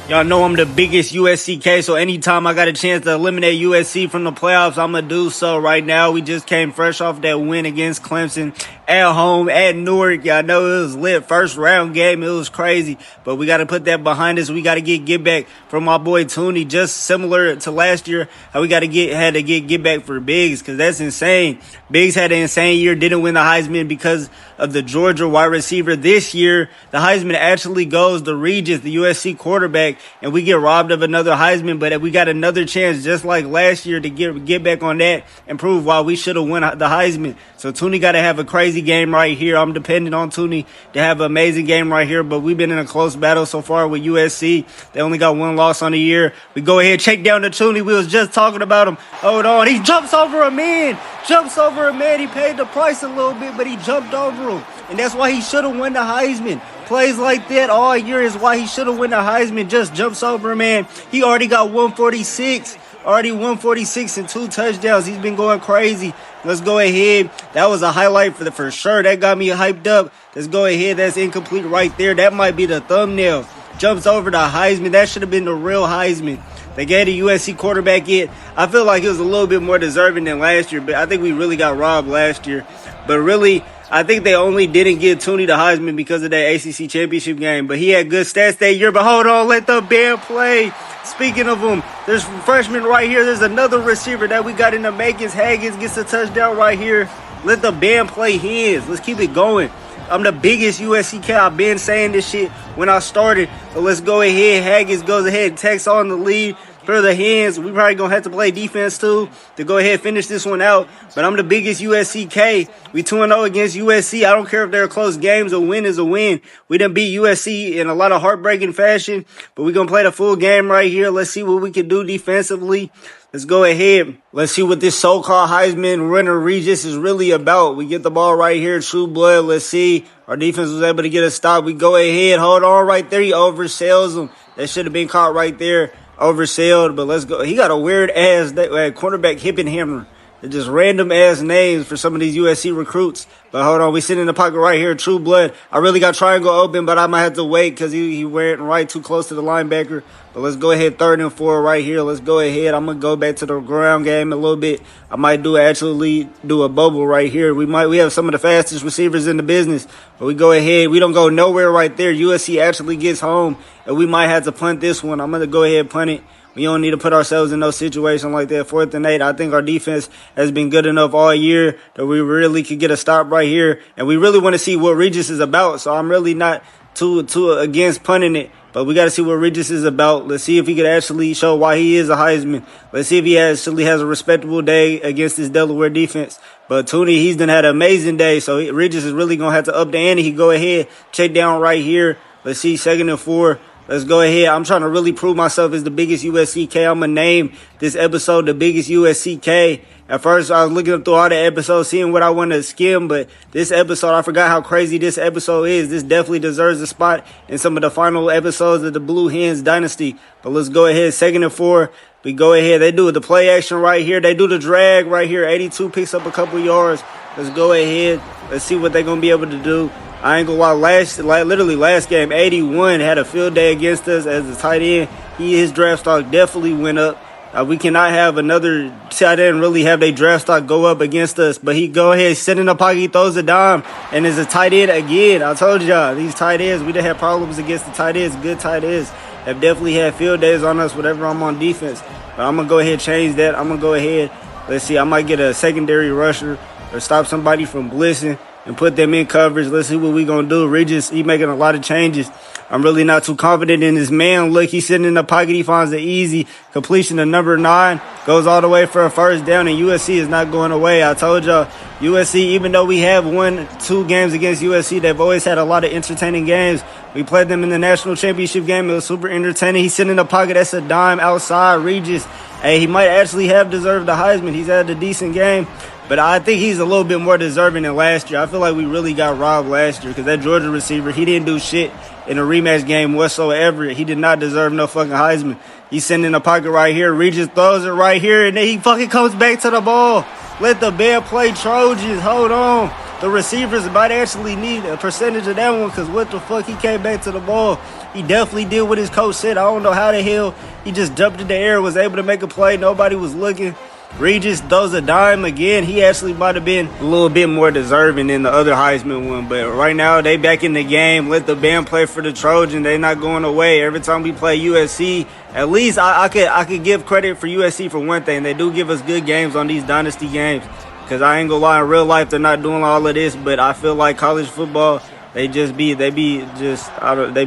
Y'all know I'm the biggest USCK, so anytime I got a chance to eliminate USC from the playoffs, I'm going to do so right now. We just came fresh off that win against Clemson at home at Newark. Y'all know it was lit. First round game. It was crazy, but we got to put that behind us. We got to get back from my boy Tooney, just similar to last year, how we had to get back for Biggs, because that's insane. Biggs had an insane year, didn't win the Heisman because of the Georgia wide receiver. This year, the Heisman actually goes to Regis, the USC quarterback, and we get robbed of another Heisman, but we got another chance just like last year to get back on that and prove why we should have won the Heisman. So Tooney got to have a crazy game right here. I'm depending on Tooney to have an amazing game right here, but we've been in a close battle so far with USC. They only got one loss on the year. We go ahead, check down to Tooney. We was just talking about him. Hold on. He jumps over a man. He paid the price a little bit, but he jumped over him. And that's why he should have won the Heisman. Plays like that all year is why he should have won the Heisman. Just jumps over a man. He already got 146. Already 146 and 2 touchdowns. He's been going crazy. Let's go ahead. That was a highlight for sure. That got me hyped up. Let's go ahead. That's incomplete right there. That might be the thumbnail. Jumps over the Heisman. That should have been the real Heisman. They gave the USC quarterback it. I feel like it was a little bit more deserving than last year, but I think we really got robbed last year. But really, I think they only didn't give Tooney the Heisman because of that ACC championship game. But he had good stats that year. But hold on, let the band play. Speaking of them, there's freshman right here. There's another receiver that we got in the makings. Haggins gets a touchdown right here. Let the band play Hens. Let's keep it going. I'm the biggest USCK. I've been saying this shit when I started. So let's go ahead. Haggins goes ahead and takes on the lead for the Hens. We probably going to have to play defense too to go ahead and finish this one out. But I'm the biggest USCK. We 2-0 against USC. I don't care if they're close games. A win is a win. We done beat USC in a lot of heartbreaking fashion. But we're going to play the full game right here. Let's see what we can do defensively. Let's go ahead. Let's see what this so-called Heisman winner Regis is really about. We get the ball right here. True blood. Let's see. Our defense was able to get a stop. We go ahead. Hold on right there. He oversells him. That should have been caught right there. Oversailed, but let's go. He got a weird ass cornerback hip and hammer. They're just random ass names for some of these USC recruits. But hold on, we sit in the pocket right here. True blood. I really got triangle open, but I might have to wait because he went right too close to the linebacker. But let's go ahead, 3rd and 4 right here. Let's go ahead. I'm gonna go back to the ground game a little bit. I might actually do a bubble right here. We have some of the fastest receivers in the business, but we go ahead. We don't go nowhere right there. USC actually gets home, and we might have to punt this one. I'm gonna go ahead and punt it. We don't need to put ourselves in no situation like that. 4th and 8. I think our defense has been good enough all year that we really could get a stop right here. And we really want to see what Regis is about. So I'm really not too against punting it. But we got to see what Regis is about. Let's see if he could actually show why he is a Heisman. Let's see if he actually has a respectable day against this Delaware defense. But Tooney, he's done had an amazing day. So Regis is really going to have to up the ante. He go ahead, check down right here. Let's see, 2nd and 4. Let's go ahead. I'm trying to really prove myself as the biggest USCK. I'm going to name this episode the biggest USCK. At first, I was looking up through all the episodes, seeing what I want to skim, but this episode, I forgot how crazy this episode is. This definitely deserves a spot in some of the final episodes of the Blue Hens Dynasty. But let's go ahead. 2nd and 4. We go ahead. They do the play action right here. They do the drag right here. 82 picks up a couple yards. Let's go ahead. Let's see what they're going to be able to do. I ain't gonna lie, literally last game, 81 had a field day against us as a tight end. His draft stock definitely went up. We cannot have another tight end really have their draft stock go up against us. But he go ahead, sit in the pocket, he throws a dime, and is a tight end again. I told y'all, these tight ends, we done had problems against the tight ends. Good tight ends have definitely had field days on us whenever I'm on defense. But I'm gonna go ahead and change that. I'm gonna go ahead. Let's see, I might get a secondary rusher or stop somebody from blitzing and put them in coverage. Let's see what we going to do. Regis, he making a lot of changes. I'm really not too confident in this man. Look, he's sitting in the pocket. He finds the easy completion of number 9. Goes all the way for a first down, and USC is not going away. I told y'all, USC, even though we have 2 games against USC, they've always had a lot of entertaining games. We played them in the national championship game. It was super entertaining. He's sitting in the pocket. That's a dime outside. Regis, hey, he might actually have deserved the Heisman. He's had a decent game. But I think he's a little bit more deserving than last year. I feel like we really got robbed last year because that Georgia receiver, he didn't do shit in a rematch game whatsoever. He did not deserve no fucking Heisman. He's sitting in the pocket right here. Regis throws it right here, and then he fucking comes back to the ball. Let the band play Trojans. Hold on. the receivers might actually need a percentage of that one, because what the fuck, he came back to the ball. He definitely did what his coach said. I don't know how the hell he just jumped in the air, was able to make a play. Nobody was looking. Regis throws a dime again. He actually might have been a little bit more deserving than the other Heisman one. But right now, they back in the game. Let the band play for the Trojans. They not going away. Every time we play USC, at least I could give credit for USC for one thing. They do give us good games on these Dynasty games. Because I ain't gonna lie, in real life, they're not doing all of this. But I feel like college football, they be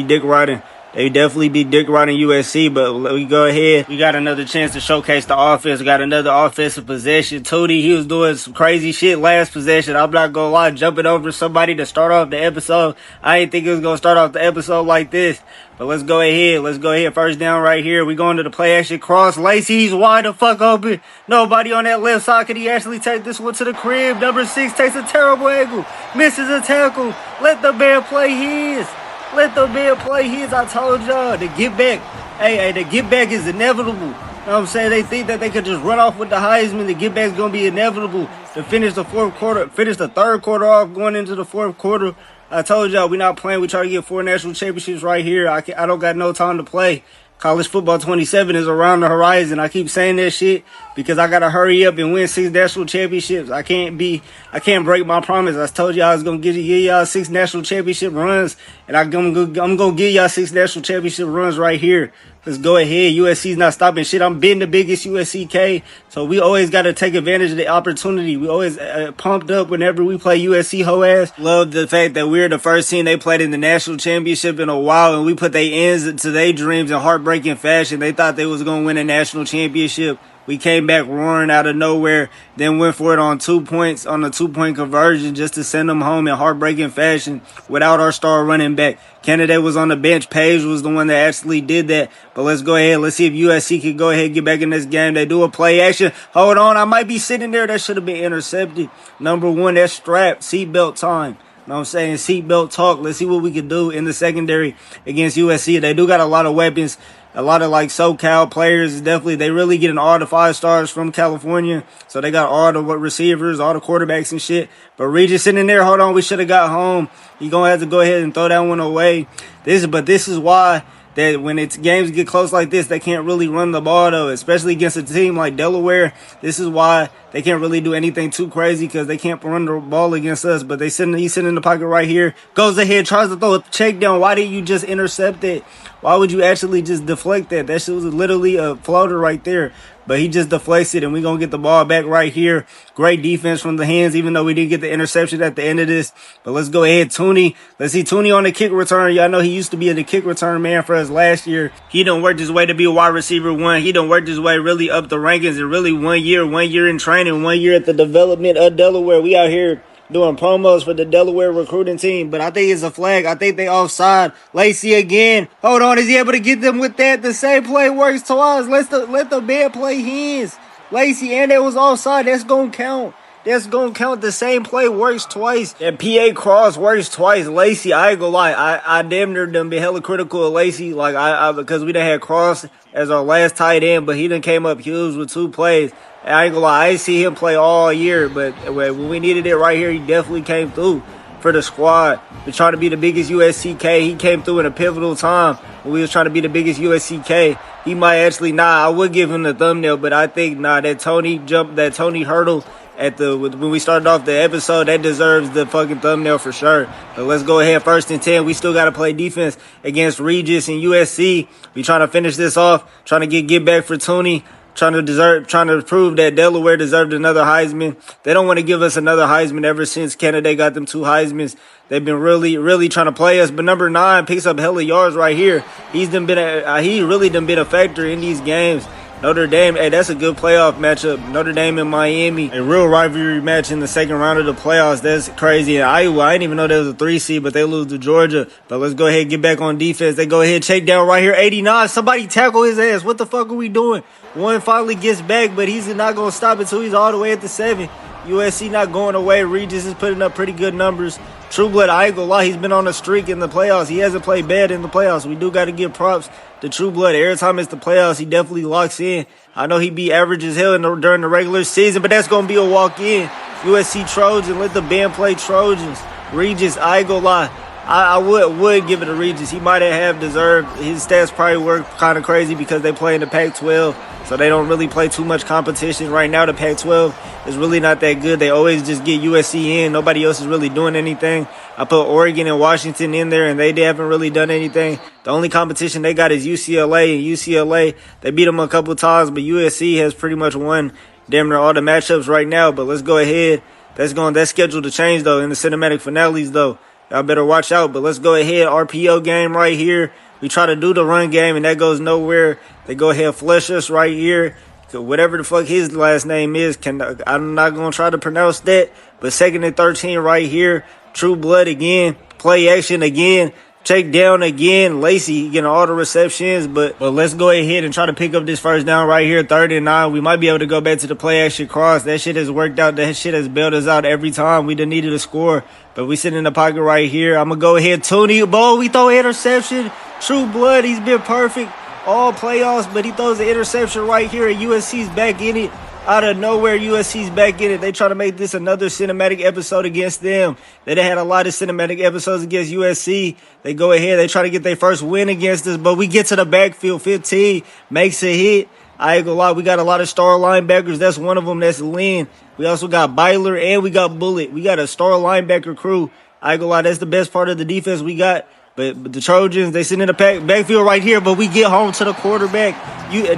dick riding. They definitely be dick riding USC, but we go ahead. We got another chance to showcase the offense. We got another offensive possession. Tootie, he was doing some crazy shit last possession. I'm not gonna lie, jumping over somebody to start off the episode. I didn't think it was gonna start off the episode like this. But let's go ahead. Let's go ahead. First down right here. We going to the play action cross. Lacey, he's wide the fuck open. Nobody on that left side. Could he actually take this one to the crib? Number 6 takes a terrible angle. Misses a tackle. Let the man play his. Let the man play his. I told y'all, the get back. Hey, the get back is inevitable. You know what I'm saying? They think that they could just run off with the Heisman. The get back's going to be inevitable to finish the third quarter off going into the fourth quarter. I told y'all, we not playing. We try to get 4 national championships right here. I don't got no time to play. College football 27 is around the horizon. I keep saying that shit because I gotta hurry up and win 6 national championships. I can't break my promise. I told y'all I was gonna give y'all 6 national championship runs, and I'm gonna give y'all 6 national championship runs right here. Let's go ahead. USC's not stopping shit. I'm being the biggest USCK, so we always got to take advantage of the opportunity. We always pumped up whenever we play USC hoe ass. Love the fact that we're the first team they played in the national championship in a while, and we put their ends to their dreams in heartbreaking fashion. They thought they was going to win a national championship. We came back roaring out of nowhere, then went for it on 2 points on a 2-point conversion just to send them home in heartbreaking fashion without our star running back. Kennedy was on the bench. Page was the one that actually did that. But let's go ahead. Let's see if USC can go ahead and get back in this game. They do a play action. Hold on. I might be sitting there. That should have been intercepted. Number 1, that's strapped. Seatbelt time. You know what I'm saying? Seatbelt talk. Let's see what we can do in the secondary against USC. They do got a lot of weapons. A lot of like SoCal players, definitely, they really getting all the 5 stars from California. So they got all the receivers, all the quarterbacks and shit. But Regis sitting there, hold on, we should have got home. You're going to have to go ahead and throw that one away. This is why that when games get close like this, they can't really run the ball, though, especially against a team like Delaware. This is why they can't really do anything too crazy because they can't run the ball against us. But he's sitting in the pocket right here. Goes ahead, tries to throw a check down. Why didn't you just intercept it? Why would you actually just deflect that? That shit was literally a floater right there. But he just deflects it, and we're going to get the ball back right here. Great defense from the Hens, even though we didn't get the interception at the end of this. But let's go ahead, Tooney. Let's see Tooney on the kick return. Y'all know he used to be the kick return man for us last year. He done worked his way to be a wide receiver 1. He done worked his way really up the rankings, and really 1 year in training, 1 year at the development of Delaware. We out here doing promos for the Delaware recruiting team, but I think it's a flag. I think they offside. Lacey again. Hold on, is he able to get them with that? The same play works twice. Let the man play his. Lacey, and it was offside. That's gonna count. That's gonna count. The same play works twice. That PA cross works twice. Lacey, I ain't gonna lie. I damn near done been hella critical of Lacey. Like I because we done had Cross as our last tight end, but he done came up huge with 2 plays. I ain't gonna lie, I ain't see him play all year, but when we needed it right here, he definitely came through for the squad. We're trying to be the biggest USCK. He came through in a pivotal time when we was trying to be the biggest USCK. He might actually, I would give him the thumbnail, but I think, that Tony hurdle when we started off the episode, that deserves the fucking thumbnail for sure. But let's go ahead, 1st and 10. We still got to play defense against Regis and USC. We trying to finish this off, trying to get back for Tony. Trying to prove that Delaware deserved another Heisman. They don't want to give us another Heisman ever since Kennedy got them 2 Heismans. They've been really, really trying to play us. But number 9 picks up hella yards right here. He really done been a factor in these games. Notre Dame, hey, that's a good playoff matchup. Notre Dame and Miami, a real rivalry match in the second round of the playoffs. That's crazy. And Iowa, I didn't even know there was a 3 seed, but they lose to Georgia. But let's go ahead and get back on defense. They go ahead, check down right here, 89. Somebody tackle his ass. What the fuck are we doing? 1 finally gets back, but he's not going to stop until he's all the way at the 7. USC not going away. Regis is putting up pretty good numbers. Trueblood, I ain't gonna lie, he's been on a streak in the playoffs. He hasn't played bad in the playoffs. We do got to give props to Trueblood. Every time it's the playoffs, he definitely locks in. I know he be average as hell during the regular season, but that's going to be a walk-in. USC Trojan. Let the band play Trojans. Regis, I ain't gonna lie. I would give it to Regis. He might have deserved. His stats probably were kind of crazy because they play in the Pac-12, so they don't really play too much competition. Right now, the Pac-12 is really not that good. They always just get USC in. Nobody else is really doing anything. I put Oregon and Washington in there, and they haven't really done anything. The only competition they got is UCLA, and UCLA, they beat them a couple times, but USC has pretty much won damn near all the matchups right now. But let's go ahead. That's scheduled to change, though, in the cinematic finales, though. Y'all better watch out, but let's go ahead. RPO game right here. We try to do the run game, and that goes nowhere. They go ahead and flush us right here. Whatever the fuck his last name is, I'm not going to try to pronounce that, but 2nd and 13 right here. True blood again. Play action again. Check down again. Lacey getting all the receptions, but let's go ahead and try to pick up this first down right here. 3rd and 9. We might be able to go back to the play action cross. That shit has worked out. That shit has bailed us out every time. We done needed a score, but we sit in the pocket right here. I'm going to go ahead. Tony, ball. We throw interception. True blood. He's been perfect all playoffs, but he throws the interception right here, and USC's back in it. Out of nowhere, USC's back in it. They try to make this another cinematic episode against them. They had a lot of cinematic episodes against USC. They go ahead. They try to get their first win against us, but we get to the backfield. 15 makes a hit. I ain't gonna lie. We got a lot of star linebackers. That's one of them. That's Lynn. We also got Byler and we got Bullet. We got a star linebacker crew. I ain't gonna lie. That's the best part of the defense we got. But the Trojans, they sit in the backfield right here, but we get home to the quarterback.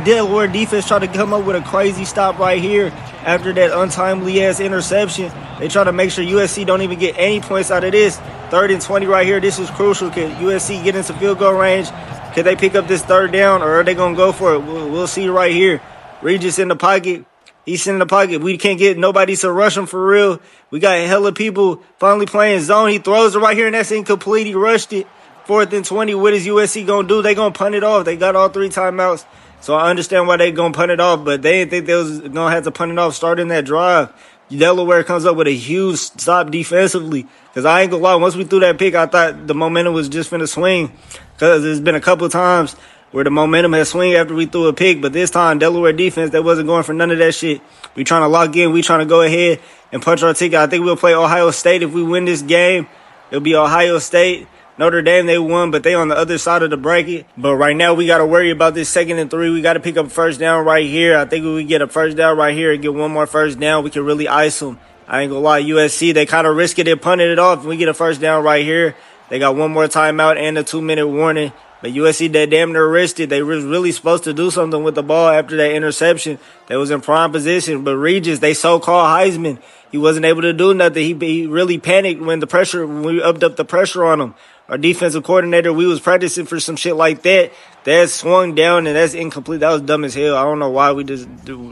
Delaware defense try to come up with a crazy stop right here after that untimely-ass interception. They try to make sure USC don't even get any points out of this. 3rd and 20 right here. This is crucial. Can USC get into field goal range? Can they pick up this 3rd down, or are they going to go for it? We'll see right here. Regis in the pocket. He's in the pocket. We can't get nobody to rush him for real. We got hella people finally playing zone. He throws it right here, and that's incomplete. He rushed it. 4th and 20, what is USC going to do? They going to punt it off. They got all 3 timeouts, so I understand why they going to punt it off, but they didn't think they was going to have to punt it off starting that drive. Delaware comes up with a huge stop defensively, because I ain't going to lie, once we threw that pick, I thought the momentum was just finna swing, because there's been a couple times where the momentum has swung after we threw a pick, but this time, Delaware defense, they wasn't going for none of that shit. We trying to lock in. We trying to go ahead and punch our ticket. I think we'll play Ohio State if we win this game. It'll be Ohio State. Notre Dame, they won, but they on the other side of the bracket. But right now, we got to worry about this 2nd and 3. We got to pick up a first down right here. I think if we get a first down right here and get one more first down, we can really ice them. I ain't going to lie, USC, they kind of risked it and punted it off. If we get a first down right here, they got one more timeout and a 2-minute warning. But USC, they damn near risked it. They was really supposed to do something with the ball after that interception. They was in prime position. But Regis, they so-called Heisman, he wasn't able to do nothing. He really panicked when we upped up the pressure on him. Our defensive coordinator, we was practicing for some shit like that. That swung down, and that's incomplete. That was dumb as hell. I don't know why we just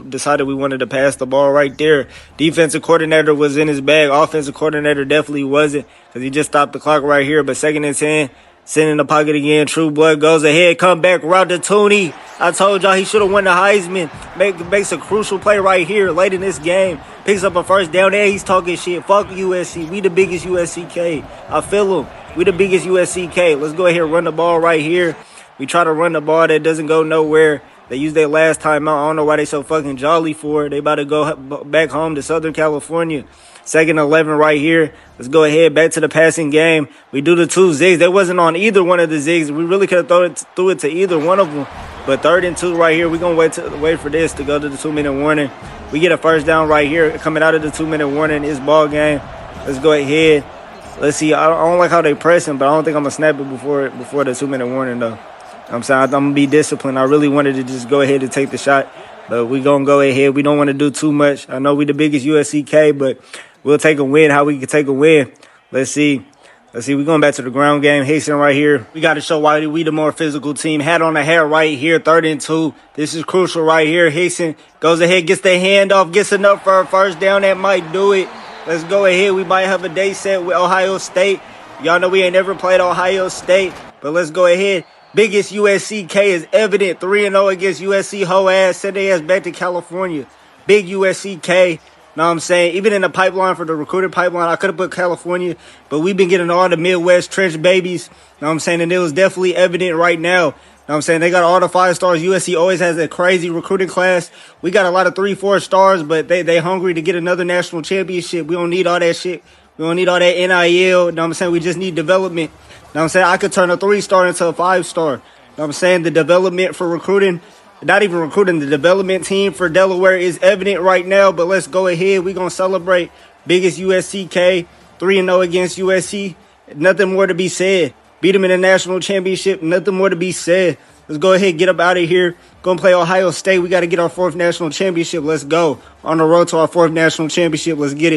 decided we wanted to pass the ball right there. Defensive coordinator was in his bag. Offensive coordinator definitely wasn't, because he just stopped the clock right here. But 2nd and 10, sitting in the pocket again. True blood goes ahead. Come back. Route to Tooney. I told y'all he should have won the Heisman. Makes a crucial play right here late in this game. Picks up a first down there. He's talking shit. Fuck USC. We the biggest USCK. I feel him. We the biggest USCK. Let's go ahead and run the ball right here. We try to run the ball that doesn't go nowhere. They used their last timeout. I don't know why they so fucking jolly for it. They about to go back home to Southern California. 2nd 11 right here. Let's go ahead back to the passing game. We do the 2 zigs. They wasn't on either one of the zigs. We really could have threw it to either one of them. But 3rd and 2 right here. We're going to wait for this to go to the 2-minute warning. We get a first down right here coming out of the 2-minute warning. It's ball game. Let's go ahead. Let's see. I don't like how they press him, but I don't think I'm going to snap it before the 2-minute warning, though. I'm saying I'm going to be disciplined. I really wanted to just go ahead and take the shot, but we're going to go ahead. We don't want to do too much. I know we the biggest USCK, but we'll take a win. How we can take a win. Let's see. We're going back to the ground game. Hasten right here. We got to show why we the more physical team. Hat on the head right here. 3rd and 2. This is crucial right here. Hasten goes ahead, gets the handoff, gets enough for a first down. That might do it. Let's go ahead. We might have a day set with Ohio State. Y'all know we ain't never played Ohio State, but let's go ahead. Biggest USCK is evident. 3-0 against USC. Whole ass. Send their ass back to California. Big USCK. Know what I'm saying? Even in the pipeline for the recruiting pipeline, I could have put California, but we've been getting all the Midwest trench babies. Know what I'm saying? And it was definitely evident right now. Know what I'm saying? They got all the 5 stars. USC always has a crazy recruiting class. We got a lot of 3-4 stars, but they hungry to get another national championship. We don't need all that shit. We don't need all that NIL. Know what I'm saying? We just need development. Know what I'm saying? I could turn a 3-star into a 5-star. Know what I'm saying? The development for recruiting, not even recruiting, the development team for Delaware is evident right now, but let's go ahead. We're going to celebrate biggest USCK, 3-0 against USC. Nothing more to be said. Beat them in the national championship. Nothing more to be said. Let's go ahead and get up out of here. Go and play Ohio State. We got to get our 4th national championship. Let's go. On the road to our 4th national championship. Let's get it.